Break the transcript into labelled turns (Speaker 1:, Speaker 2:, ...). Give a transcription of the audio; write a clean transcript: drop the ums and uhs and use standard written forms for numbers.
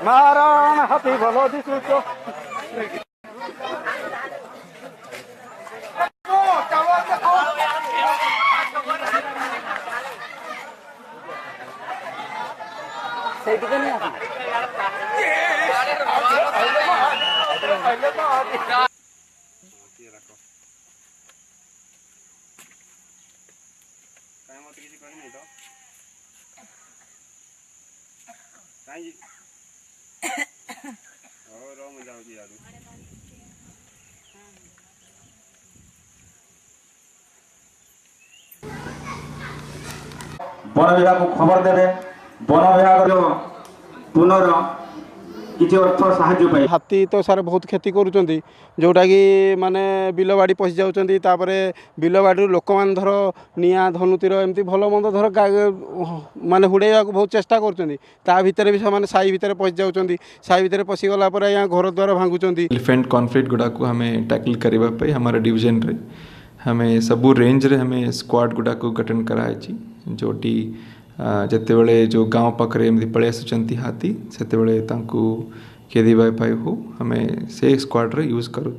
Speaker 1: नारायण हाथी भलो दिशुच
Speaker 2: वन विभाग को खबर देवे वन विभाग पुनर किसी अर्थ साहाय्य पाई
Speaker 1: हाथी तो सार बहुत क्षति करुँच जोटा कि माने बिल बाड़ी पशि जाऊँपर बिल बाड़ी लोक मैंने धर निआ धनुतीर एमती भल मंद धर माने हुड़े बहुत चेष्टा कर भी से साई भितर पशि जाऊँच साई भितर पशिगला घर द्वार भांगुंट
Speaker 3: एलिफेंट कॉन्फ्लिक्ट गुड़ा को हमें टैकल करने हमारे डिवीजन रे हमें सबू रेंज रे हमें स्क्वाड गुड़ा को गठन कराई जोटी जिते बड़े जो गाँव पाखे एमती पलि आसुँच हाथी से किए पाई हो हमें से स्क्वाड रे यूज करूँ।